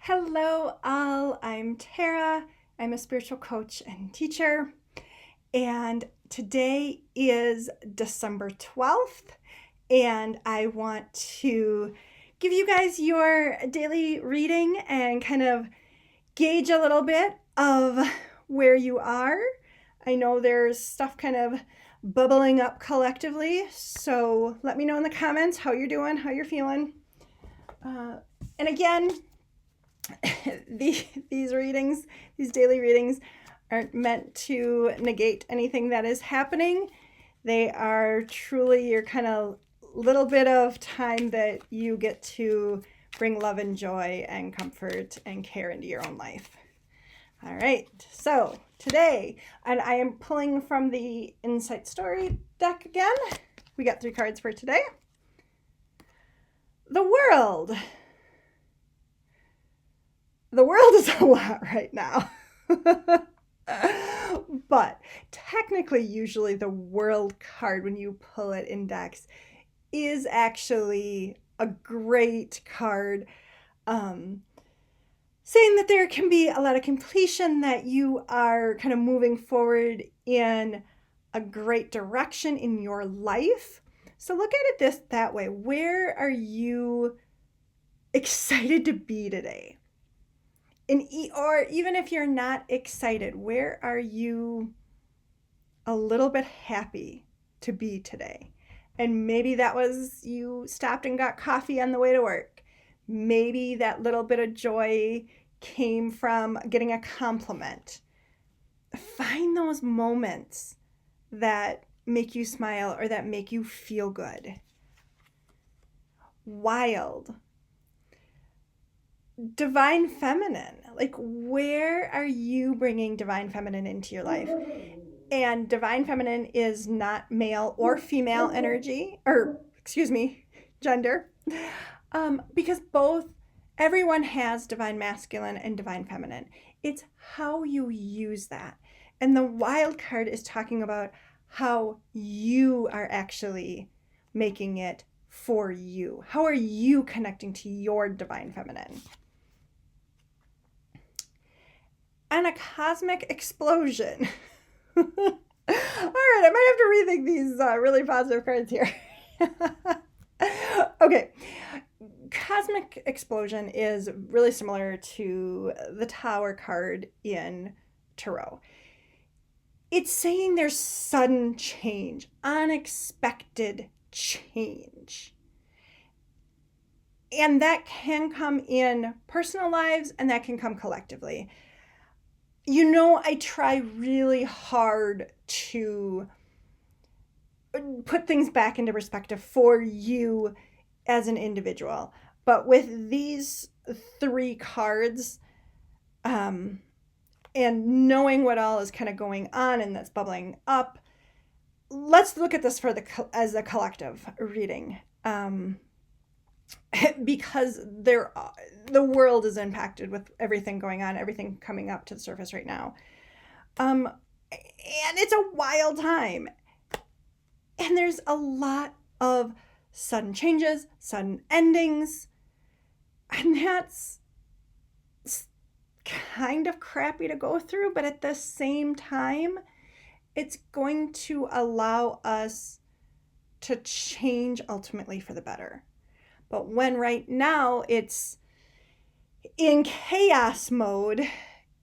Hello, all. I'm Tara. I'm a spiritual coach and teacher. And today is December 12th. And I want to give you guys your daily reading and kind of gauge a little bit of where you are. I know there's stuff kind of bubbling up collectively. So let me know in the comments how you're doing, how you're feeling. And again, these readings, these daily readings, aren't meant to negate anything that is happening. They are truly your kind of little bit of time that you get to bring love and joy and comfort and care into your own life. All right, so today, and I am pulling from the Insight Story deck again. We got 3 cards for today. The world. The world is a lot right now. But technically, usually the world card, when you pull it in decks, is actually a great card, saying that there can be a lot of completion, that you are kind of moving forward in a great direction in your life. So look at it that way. Where are you excited to be today? Or even if you're not excited, where are you a little bit happy to be today? And maybe that was you stopped and got coffee on the way to work. Maybe that little bit of joy came from getting a compliment. Find those moments that make you smile or that make you feel good. Wild. Divine feminine. Like, where are you bringing divine feminine into your life? And divine feminine is not male or female energy, or gender, because everyone has divine masculine and divine feminine. It's how you use that. And the wild card is talking about how you are actually making it for you. How are you connecting to your divine feminine? And a cosmic explosion. All right, I might have to rethink these really positive cards here. Okay, cosmic explosion is really similar to the Tower card in Tarot. It's saying there's sudden change, unexpected change. And that can come in personal lives, and that can come collectively. You know, I try really hard to put things back into perspective for you as an individual. But with these 3 cards, and knowing what all is kind of going on and that's bubbling up, let's look at this as a collective reading. Because the world is impacted with everything going on, everything coming up to the surface right now. And it's a wild time. And there's a lot of sudden changes, sudden endings. And that's kind of crappy to go through, but at the same time, it's going to allow us to change ultimately for the better. But when right now it's in chaos mode,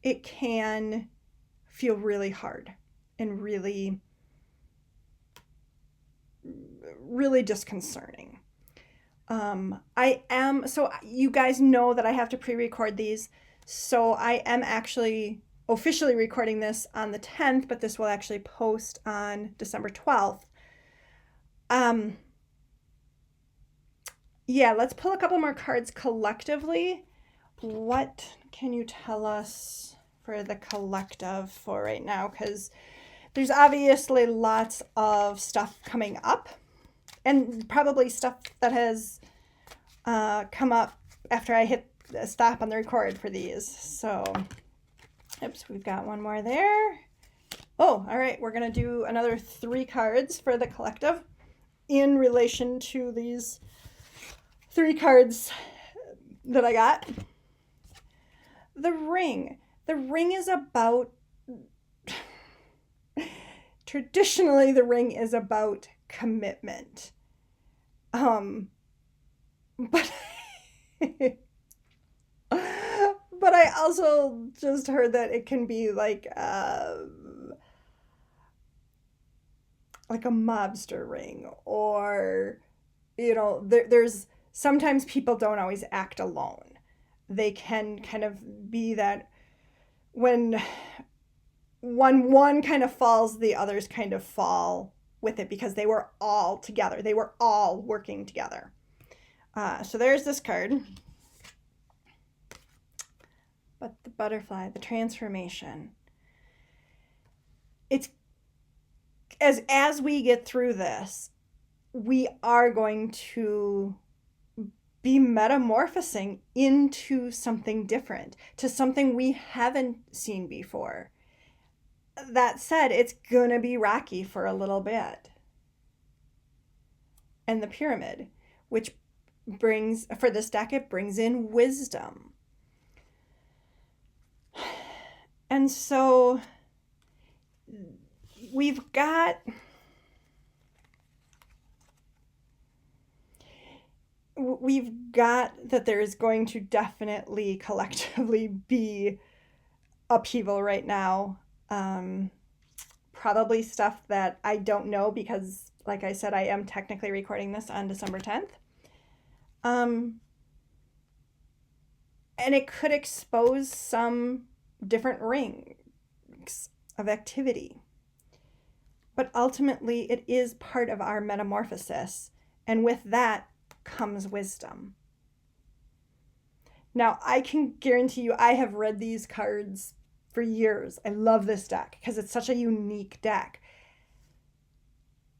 it can feel really hard and really, really disconcerting. So you guys know that I have to pre-record these. So I am actually officially recording this on the 10th, but this will actually post on December 12th. Yeah, let's pull a couple more cards collectively. What can you tell us for the collective for right now? Because there's obviously lots of stuff coming up, and probably stuff that has come up after I hit stop on the record for these. So, oops, we've got one more there. Oh, all right, we're going to do another 3 cards for the collective in relation to these 3 cards that I got. The ring. The ring is about, traditionally, the ring is about commitment. But but I also just heard that it can be like a mobster ring, or there's sometimes people don't always act alone. They can kind of be that when one kind of falls, the others kind of fall with it because they were all together. They were all working together. So there's this card. But the butterfly, the transformation. It's as we get through this, we are going to be metamorphosing into something different, to something we haven't seen before. That said, it's gonna be rocky for a little bit. And the pyramid, which brings, for this deck, it brings in wisdom. And so we've got that there is going to definitely collectively be upheaval right now. Probably stuff that I don't know because, like I said, I am technically recording this on December 10th. And it could expose some different rings of activity. But ultimately, it is part of our metamorphosis. And with that comes wisdom. Now, I can guarantee you, I have read these cards for years. I love this deck because it's such a unique deck.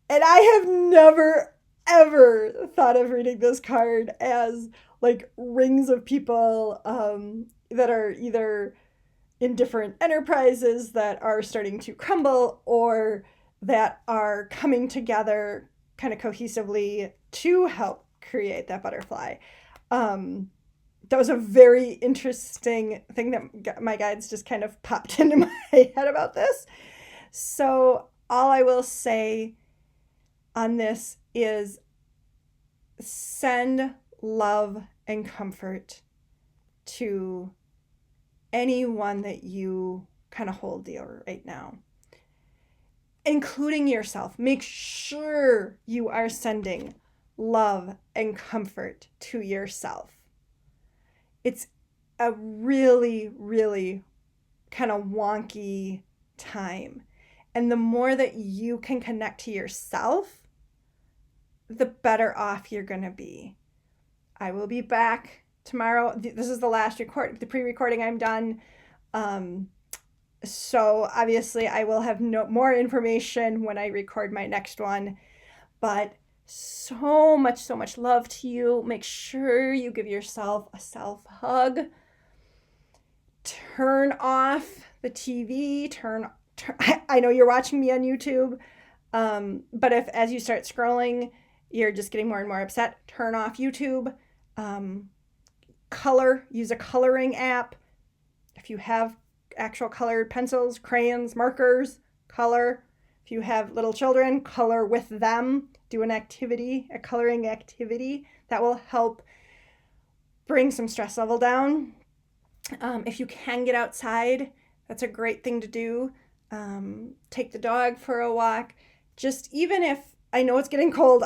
And I have never, ever thought of reading this card as like rings of people that are either in different enterprises that are starting to crumble or that are coming together kind of cohesively to help create that butterfly. That was a very interesting thing that my guides just kind of popped into my head about this. So all I will say on this is send love and comfort to anyone that you kind of hold dear right now, including yourself. Make sure you are sending love and comfort to yourself. It's a really, really kind of wonky time. And the more that you can connect to yourself, the better off you're going to be. I will be back tomorrow. This is the last the pre-recording I'm done. So obviously I will have more information when I record my next one. But so much love to you. Make sure you give yourself a self hug. Turn off the TV. I know you're watching me on YouTube, but if as you start scrolling, you're just getting more and more upset, turn off YouTube. Use a coloring app. If you have actual colored pencils, crayons, markers, color. If you have little children, color with them. Do a coloring activity that will help bring some stress level down. If you can get outside, that's a great thing to do. Take the dog for a walk. Just even if, I know it's getting cold.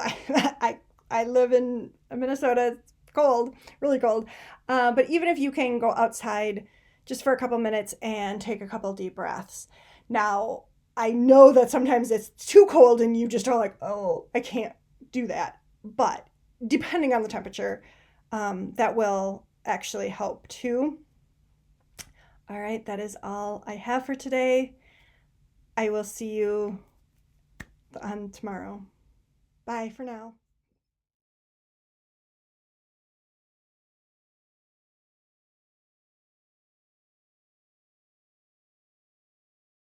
I live in Minnesota. It's cold, really cold. But even if you can go outside just for a couple minutes and take a couple deep breaths. Now, I know that sometimes it's too cold and you just are like, oh, I can't do that. But depending on the temperature, that will actually help too. All right, that is all I have for today. I will see you on tomorrow. Bye for now.